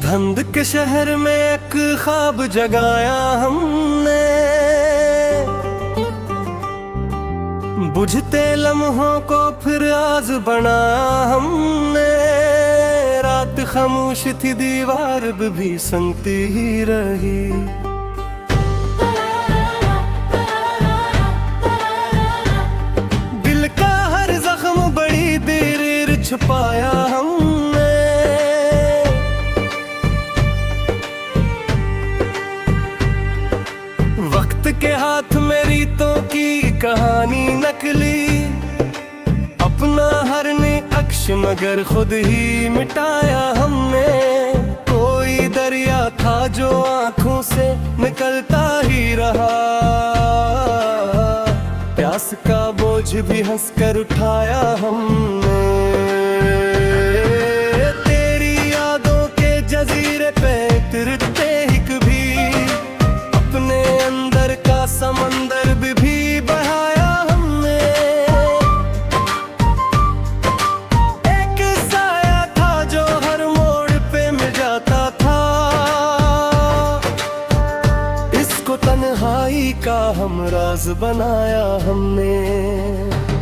धुंध के शहर में एक ख्वाब जगाया हमने, बुझते लम्हों को फिर आज बनाया हमने। रात खामोश थी, दीवार भी सुनती ही रही। दिल का हर जख्म बड़ी देर छुपाया हमने। वक्त के हाथ में रीतों की कहानी नकली, अपना हर ने अक्ष मगर खुद ही मिटाया हमने। कोई दरिया था जो आंखों से निकलता ही रहा, प्यास का बोझ भी हंसकर उठाया हमने। तेरी यादों के जजीरे पे तिरते ही कभी अपने अंदर का समंदर भी बहाया हमने। एक साया था जो हर मोड़ पे मिल जाता था, इसको तन्हाई का हम राज बनाया हमने।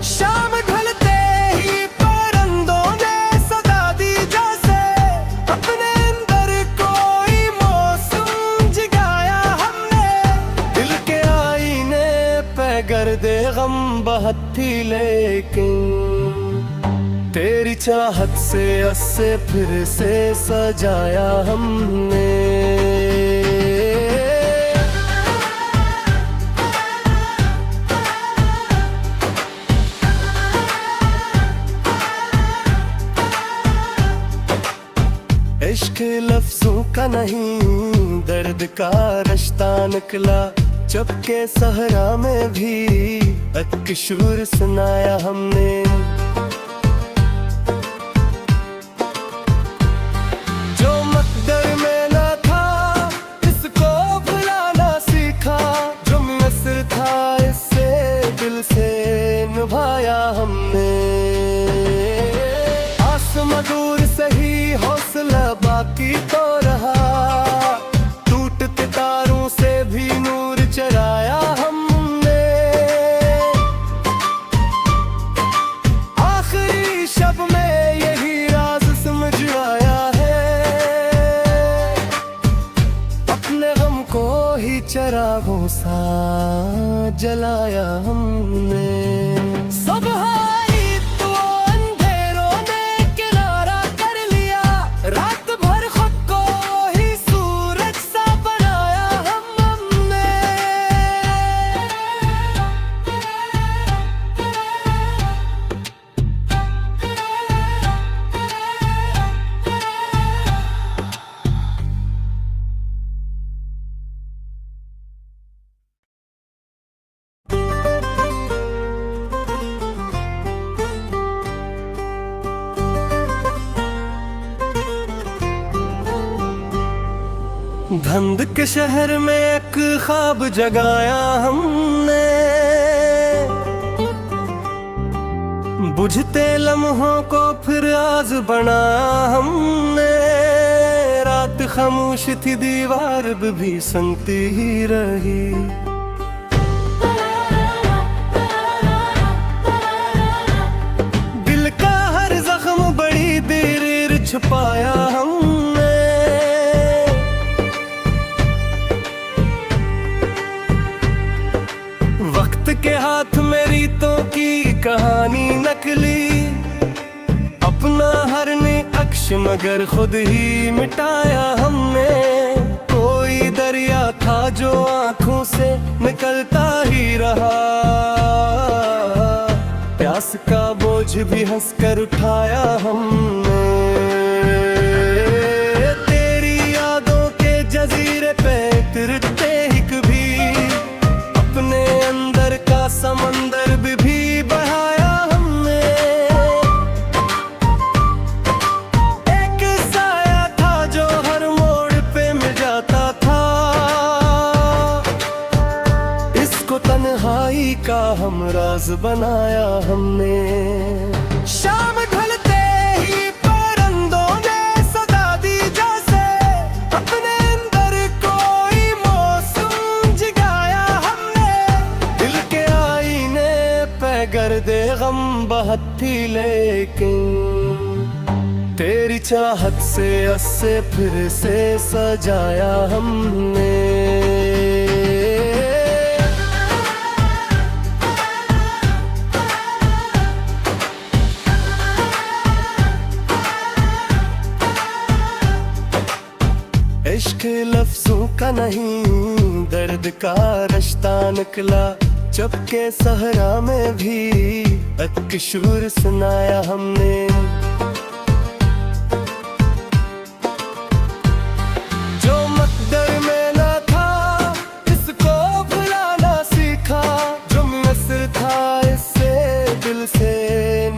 शाम ढलते ही परिंदों ने सदा दी जैसे, अपने अंदर कोई मौसम जगाया हमने। दिल के आईने पे गर्दे गम बहत थी, लेकिन तेरी चाहत से अस्से फिर से सजाया हमने। इश्क लफ्जों का नहीं, दर्द का रिश्ता निकला। चुपके सहरा में भी एक शूर सुनाया हमने। जो मकदर में ना था इसको भुलाना सीखा, जो मिस्र था इससे दिल से निभाया हमने। आसमां दूर सही हौसला बाकी तो रहा, टूटते तारों से भी नूर चराया हमने। आखिरी शब में यही राज समझ आया है, अपने गम को ही चरागों सा जलाया हमने। सब धुंध के शहर में एक ख्वाब जगाया हमने, बुझते लम्हों को फिर आज बनाया हमने। रात खामोश थी, दीवार भी सुनती ही रही। दिल का हर जख्म बड़ी देर छुपाया हमने। वक्त के हाथ में रीतों की कहानी नकली, अपना हर ने अक्ष मगर खुद ही मिटाया हमने। कोई दरिया था जो आंखों से निकलता ही रहा, प्यास का बोझ भी हंसकर उठाया हमने। तेरी यादों के जजीरे पे तिरते ही कभी अपने अंदर का समंदर भी बहाया हमने। एक साया था जो हर मोड़ पे मिल जाता था, इसको तन्हाई का हम राज बनाया हमने। शाम ढलते ही परिंदों ने सदा दी जैसे, गर्दे गम बहुत थी, लेकिन तेरी चाहत से अस्से फिर से सजाया हमने। इश्क लफ्जों का नहीं, दर्द का रिश्ता निकला, चपके सहरा में भी एक शूर सुनाया हमने। जो मकदर में ना था इसको भुलाना सीखा, जो मिस्र था इससे दिल से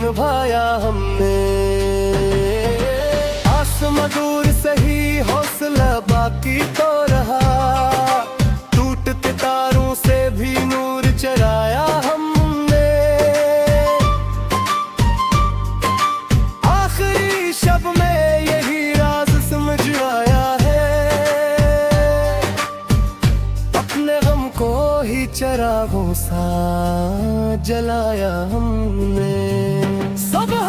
निभाया हमने। आसमां दूर सही हौसला बाकी तो रहा, टूटते तारों से भी नूर चराया हमने। आखिरी शब में यही राज समझ आया है, अपने गम को ही चरागों सा जलाया हमने। सुबह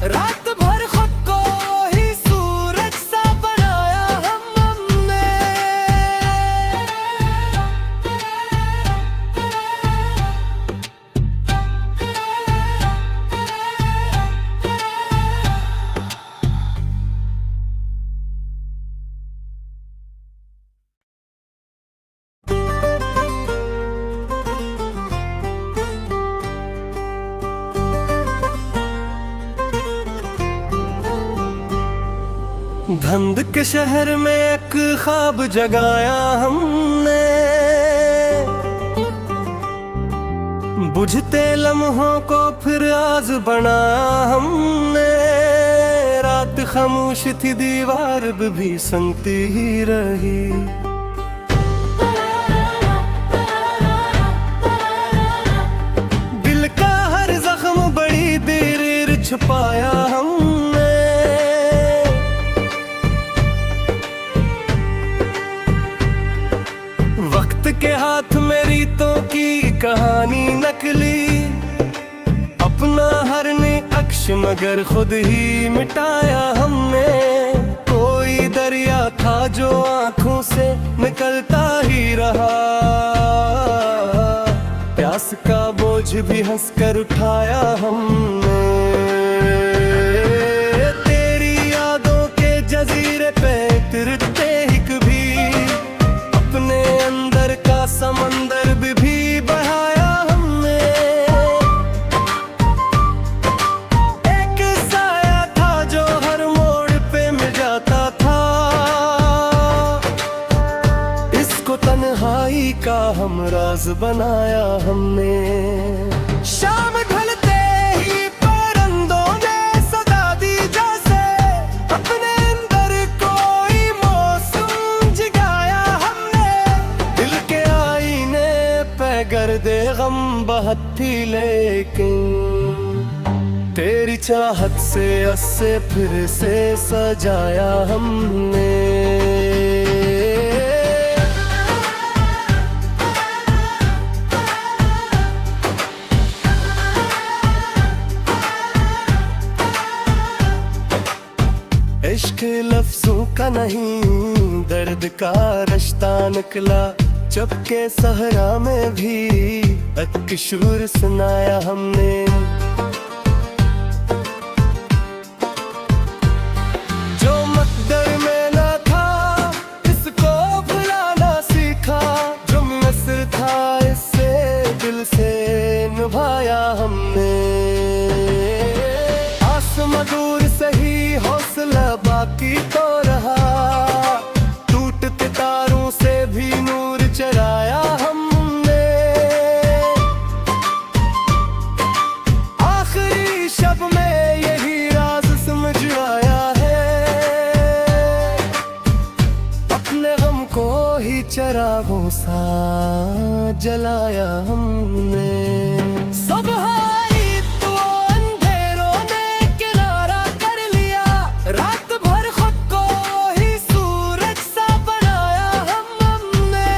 रात भर खुद को ही सूरज सा बनाया हमने। धंध के शहर में एक ख्वाब जगाया हमने, बुझते लम्हों को फिर आज बनाया हमने। रात खामोश थी दीवार भी सुनती ही रही, दिल का हर जख्म बड़ी देर छुपाया हमने। वक्त के हाथ में रीतों की कहानी नकली, अपना हर ने अक्ष मगर खुद ही मिटाया हमने। कोई दरिया था जो आंखों से निकलता ही रहा, प्यास का बोझ भी हंसकर उठाया हमने। तेरी यादों के जजीरे पे तिरते ही कभी अपने अंदर का समंदर भी बहाया हमने। एक साया था जो हर मोड़ पे मिल जाता था, इसको तन्हाई का हम राज बनाया हमने। शाम ढलते ही परिंदों ने सदा दी जैसे, अपने अंदर कोई मौसम जगाया हमने। दिल के आईने पे गर्दे गम बहुत थी, लेकिन तेरी चाहत से अस्से फिर से सजाया हमने। इश्क लफ्जों का नहीं, दर्द का रिश्ता निकला, चपके सहरा में भी एक शूर सुनाया हमने। जो मकदर में ना था इसको भुलाना सीखा, जो मिस्र था इससे दिल से निभाया हमने। आसमां दूर सही हौसला बाकी तो रहा, टूटते तारों से भी नूर चराया हमने। आखिरी शब में यही राज समझ आया है, अपने गम को ही चरागों सा जलाया हमने। सुबह रात भर खुद को ही सूरज सा बनाया हमने।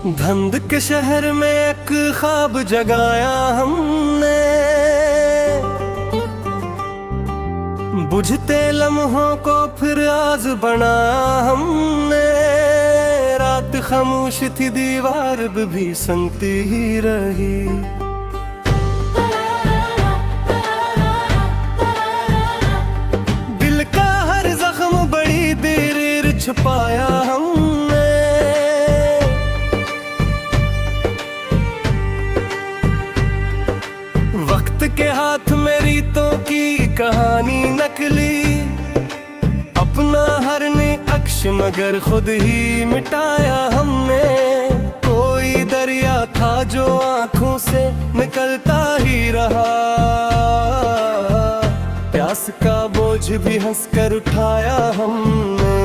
धुंध के शहर में एक ख्वाब जगाया हमने, बुझते लम्हों को फिर आज बनाया हमने। रात खामोश थी, दीवार भी संगती ही रही। दिल का हर जख्म बड़ी देर छुपाया हमने। वक्त के हाथ में रीतों की कहानी नकली, अपना हर ने अक्ष मगर खुद ही मिटाया हमने। कोई दरिया था जो आंखों से निकलता ही रहा, प्यास का बोझ भी हंसकर उठाया हमने।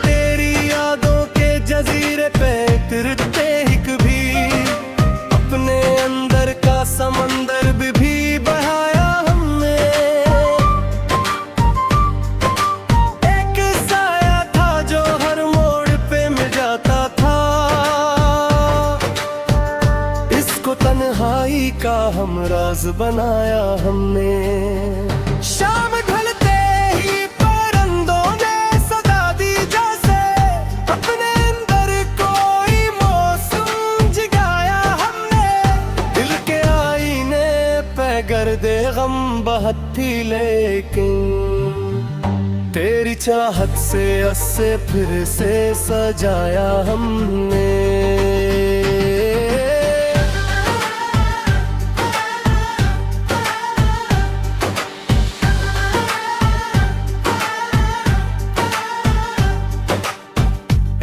तेरी यादों के जजीरे पे तिरते ही कभी अपने अंदर का समंदर भी बहाया हमने। एक साया था जो हर मोड़ पे मिल जाता था, इसको तन्हाई का हम राज बनाया हमने। शाम ढलते ही परिंदों ने सदा दी जैसे, अपने अंदर कोई मौसम जगाया हमने। दिल के आईने पे गर्दे गम बहत थी, लेकिन तेरी चाहत से अस्से फिर से सजाया हमने।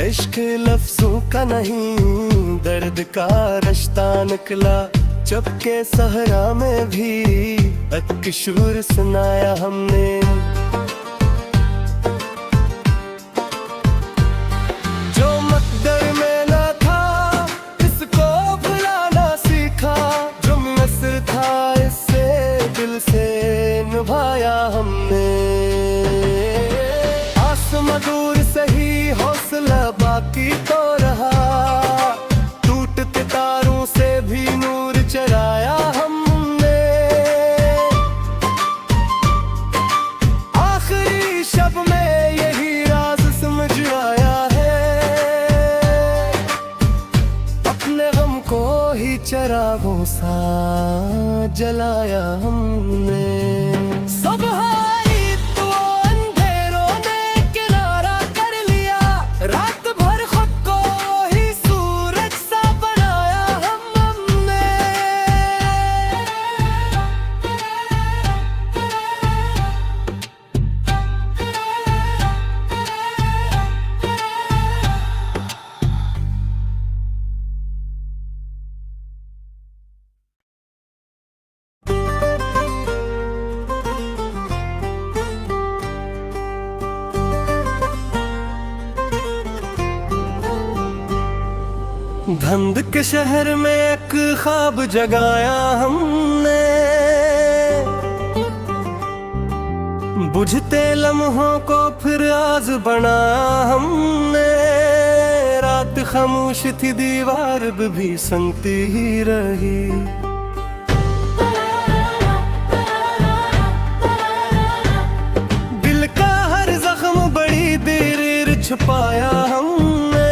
इश्क लफ्जों का नहीं, दर्द का रिश्ता निकला। चपके सहरा में भी एक शूर सुनाया हमने। जो मकदर में ना था इसको भुलाना सीखा, जो मिस्र था इससे दिल से निभाया हमने। आसमां दूर सही हौसला बाकी तो रहा, टूटते तारों से भी नूर चराया हमने। आखिरी शब में यही राज समझ आया है, अपने गम को ही चरागों सा जलाया हमने। सुबह रात भर खुद को ही सूरज सा बनाया हमने। धुंध के शहर में एक ख्वाब जगाया हमने, बुझते लम्हों को फिर आज बनाया हमने। रात खामोश थी, दीवार भी संगती ही रही। दिल का हर जख्म बड़ी देर छुपाया हमने।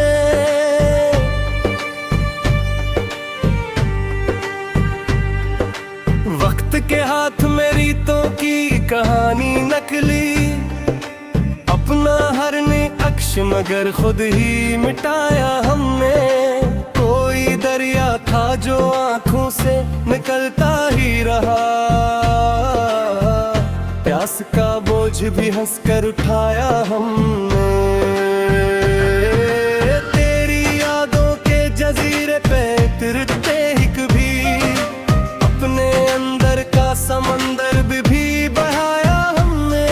वक्त के हाथ में रीतों की कहानी नकली, अपना हर ने अक्ष मगर खुद ही मिटाया हमने। कोई दरिया था जो आंखों से निकलता ही रहा, प्यास का बोझ भी हंसकर उठाया हमने। तेरी यादों के जजीरे पे तिरते ही कभी अपने अंदर का समंदर भी बहाया हमने।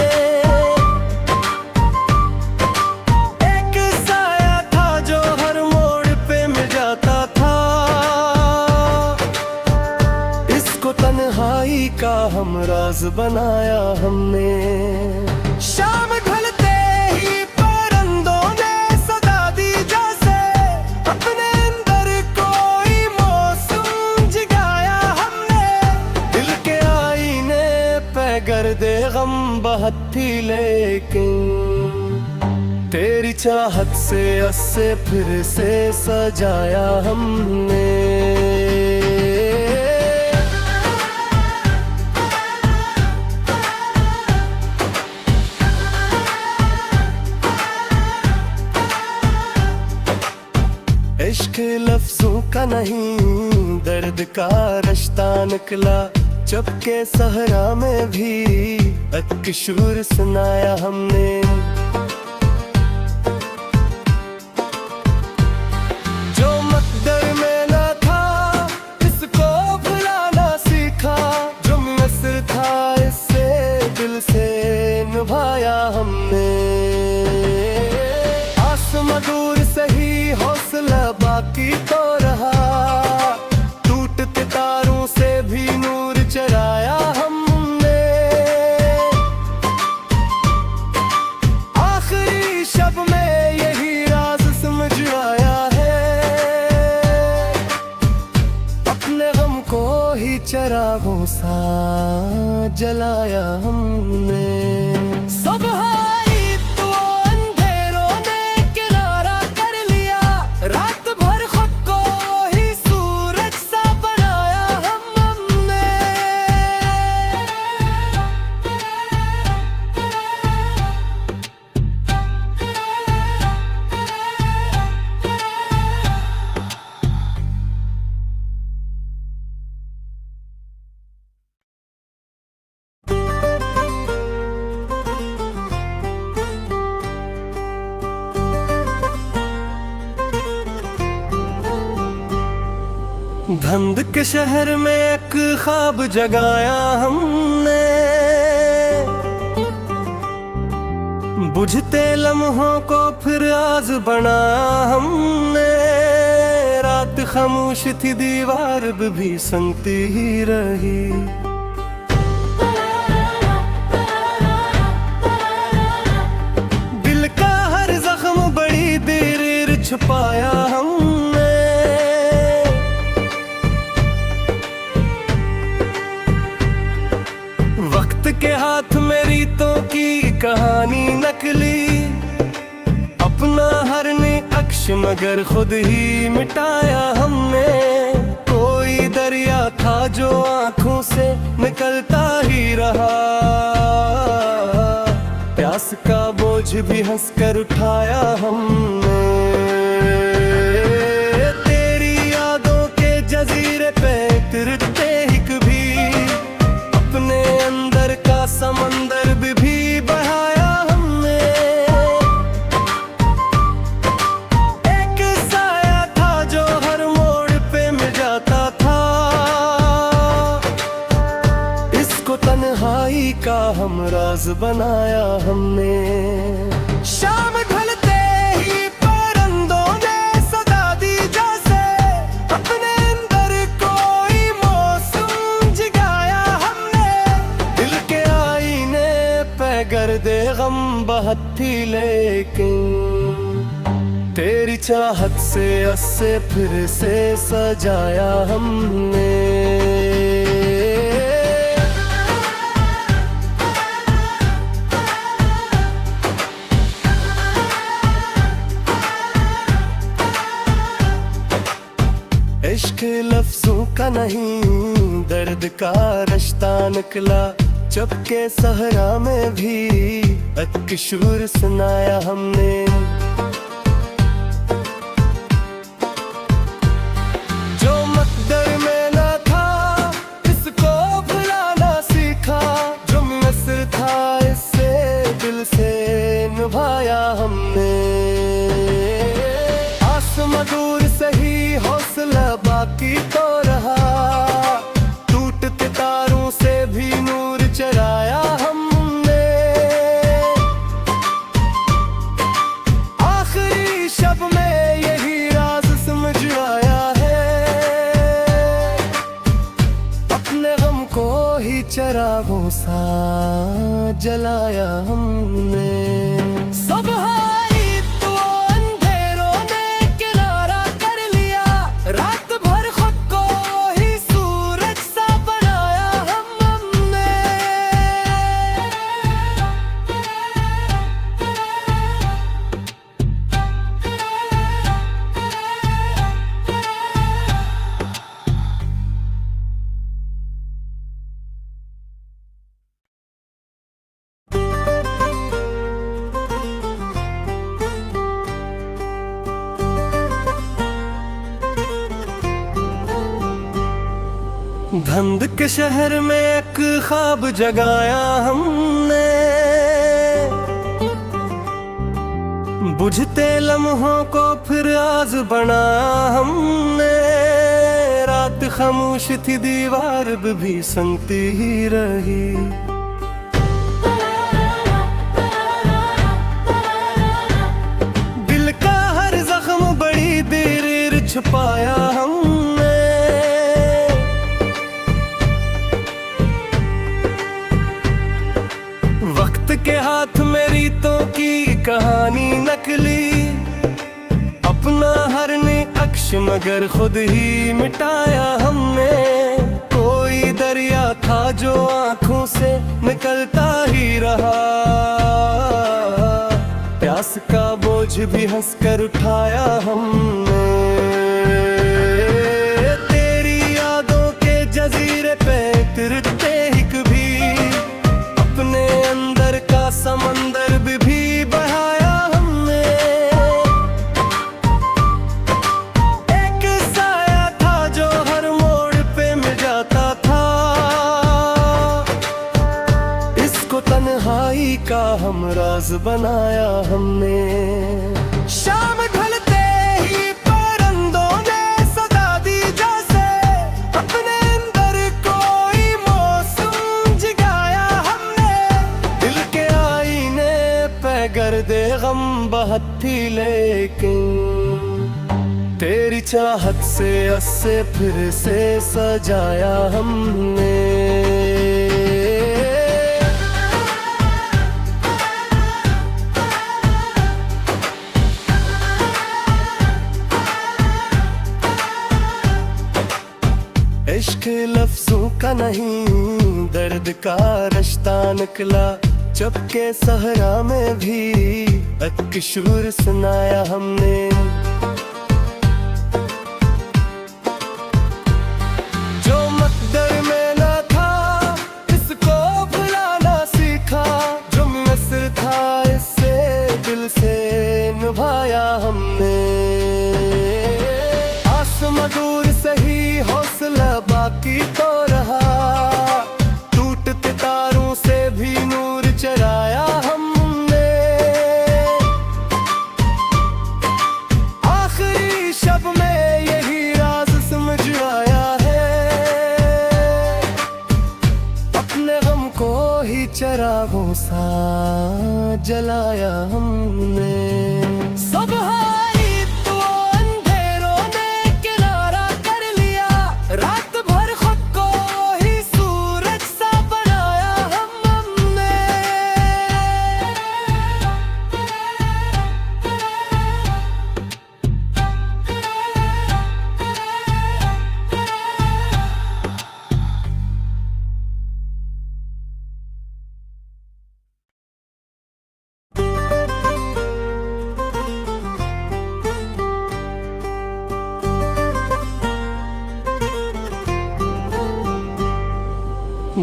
एक साया था जो हर मोड़ पे मिल जाता था, इसको तन्हाई का हम राज बनाया हमने। शाम ढलते ही परिंदों ने सदा दी जैसे, गम बहुत थी, लेकिन तेरी चाहत से अस्से फिर से सजाया हमने। इश्क लफ्जों का नहीं, दर्द का रिश्ता निकला, चुपके सहरा में भी एक शुर सुनाया हमने। जो मकदर में ना था इसको भुलाना सीखा, जो मुयस्सर था इससे दिल से निभाया हमने। आसमां दूर सही हौसला बाकी तो रहा, टूटते तारों से भी नूर चराया हमने। आखिरी शब में यही राज समझ आया है, अपने गम को ही चरागों सा जलाया हमने। सुबह रात भर खुद को ही सूरज सा बनाया हमने। धंध के शहर में एक ख्वाब जगाया हमने, बुझते लम्हों को फिर आज बनाया हमने। रात खामोश थी दीवार भी सुनती ही रही, दिल का हर जख्म बड़ी देर छुपाया हमने। वक्त के हाथ में रीतों की कहानी नकली, अपना हर ने अक्ष मगर खुद ही मिटाया हमने। कोई दरिया था जो आंखों से निकलता ही रहा, प्यास का बोझ भी हंसकर उठाया हमने। तेरी यादों के जजीरे पे तिरते ही कभी अपने अंदर का समंदर भी बहाया हमने। एक साया था जो हर मोड़ पे मिल जाता था, इसको तन्हाई का हम राज बनाया हमने। शाम ढलते ही परिंदों ने सदा दी जैसे, अपने अंदर कोई मौसम जगाया हमने। दिल के आईने पे गर्दे गम बहुत थी, लेकिन तेरी चाहत से अस्से फिर से सजाया हमने। इश्क लफ्जों का नहीं, दर्द का रिश्ता निकला, चुपके सहरा में भी एक शुर सुनाया हमने। जो मकदर में ना था इसको भुलाना सीखा, जो मुयस्सर था इससे दिल से निभाया हमने। आसमां दूर सही हौसला बाकी तो रहा, टूटते तारों से भी नूर चराया हमने। आखिरी शब में यही राज समझ आया है, अपने गम को ही चरागों सा जलाया हमने। सुबह रात भर खुद को ही सूरज सा बनाया हमने। धुंध के शहर में एक ख्वाब जगाया हमने, बुझते लम्हों को फिर आज बनाया हमने। रात खामोश थी, दीवार भी संगती ही रही। दिल का हर जख्म बड़ी देर छुपाया हमने। वक्त के हाथ में रीतों की कहानी नकली, अपना हर ने अक्ष मगर खुद ही मिटाया हमने। कोई दरिया था जो आंखों से निकलता ही रहा, प्यास का बोझ भी हंसकर उठाया हमने। तेरी यादों के जजीरे पे तिरते ही कभी अपने अंदर का समंदर भी बहाया हमने। एक साया था जो हर मोड़ पे मिल जाता था, इसको तन्हाई का हम राज बनाया हमने। शाम ढलते ही परिंदों ने सदा दी जैसे, अपने अंदर कोई मौसम जगाया हमने। दिल के आईने पे गर्दे गम बहत थी, लेकिन तेरी चाहत से अस्से फिर से सजाया हमने। इश्क लफ्जों का नहीं, दर्द का रिश्ता निकला। चुपके सहरा में भी एक शूर सुनाया हमने। जो मकदर में ना था इसको भुलाना सीखा, जो मिस्र था इससे दिल से निभाया हमने। आसमां दूर सही हौसला बाकी तो रहा, टूटते तारों से भी नूर चराया हमने। आखिरी शब में यही राज समझ आया है, अपने गम को ही चरागों सा जलाया हमने। सुबह रात भर खुद को ही सूरज सा बनाया हमने।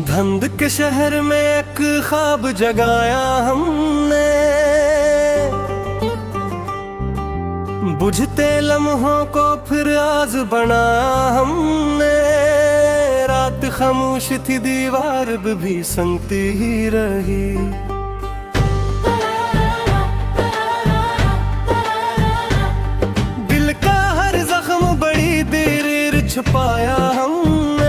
धुंध के शहर में एक ख्वाब जगाया हमने, बुझते लम्हों को फिर आज बनाया हमने। रात खामोश थी, दीवार भी संगती ही रही। दिल का हर जख्म बड़ी देर छुपाया हमने।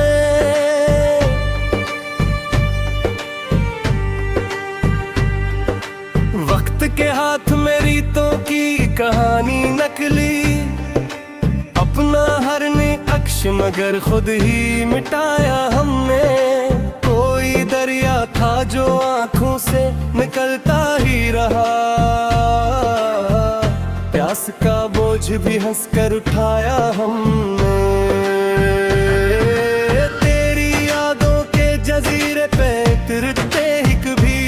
वक्त के हाथ में रीतों की कहानी नकली, अपना हर ने अक्ष मगर खुद ही मिटाया हमने। कोई दरिया था जो आंखों से निकलता ही रहा, प्यास का बोझ भी हंसकर उठाया हमने। तेरी यादों के जजीरे पे तिरते ही कभी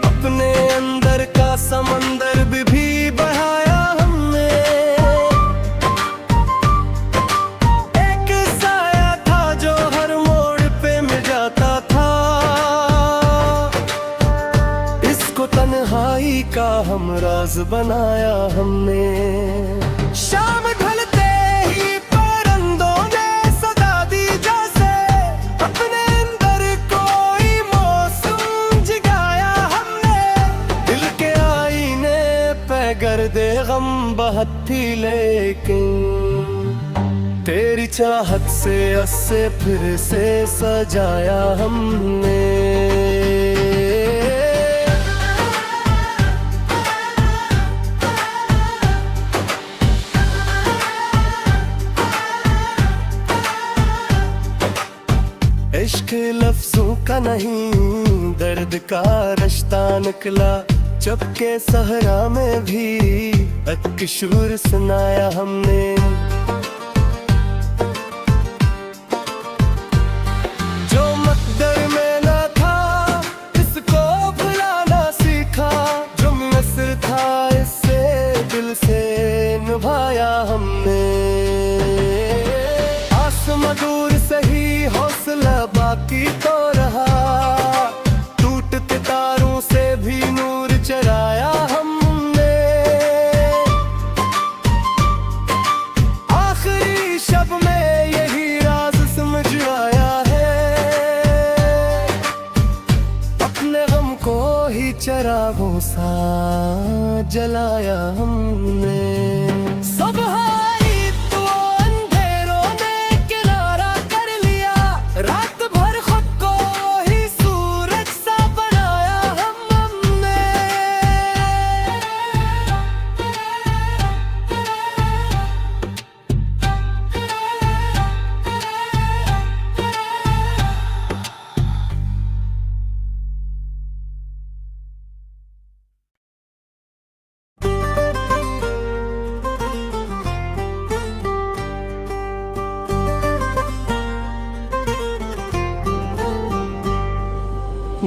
अपने अंदर का समंदर भी बहाया हमने। एक साया था जो हर मोड़ पे मिल जाता था, इसको तन्हाई का हम राज बनाया हमने। शाम ढलते ही परिंदों ने सदा दी जैसे, बहुत थी, लेकिन तेरी चाहत से अस्से फिर से सजाया हमने। इश्क लफ्जों का नहीं, दर्द का रिश्ता निकला, चुपके सहरा में भी एक शुर सुनाया हमने। जो मकदर में ना था इसको भुलाना सीखा, जो मिस्र था इससे दिल से निभाया हमने। आसमां दूर सही हौसला बाकी तो रहा, टूटते तारों से भी नूर चराया हमने। आखिरी शब में यही राज समझ आया है, अपने गम को ही चरागों सा जलाया हमने। सुबह रात भर खुद को ही सूरज सा बनाया हमने।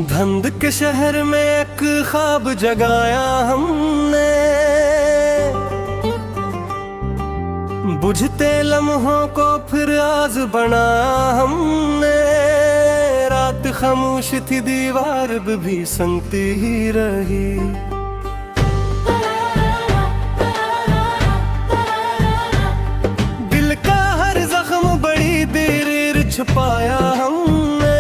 धंध के शहर में एक ख्वाब जगाया हमने, बुझते लम्हों को फिर आज बनाया हमने। रात खामोश थी दीवार भी सुनती ही रही, दिल का हर जख्म बड़ी देर छुपाया हमने।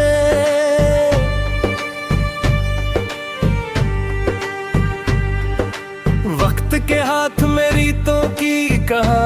वक्त के हाथ में रीतों की कहानी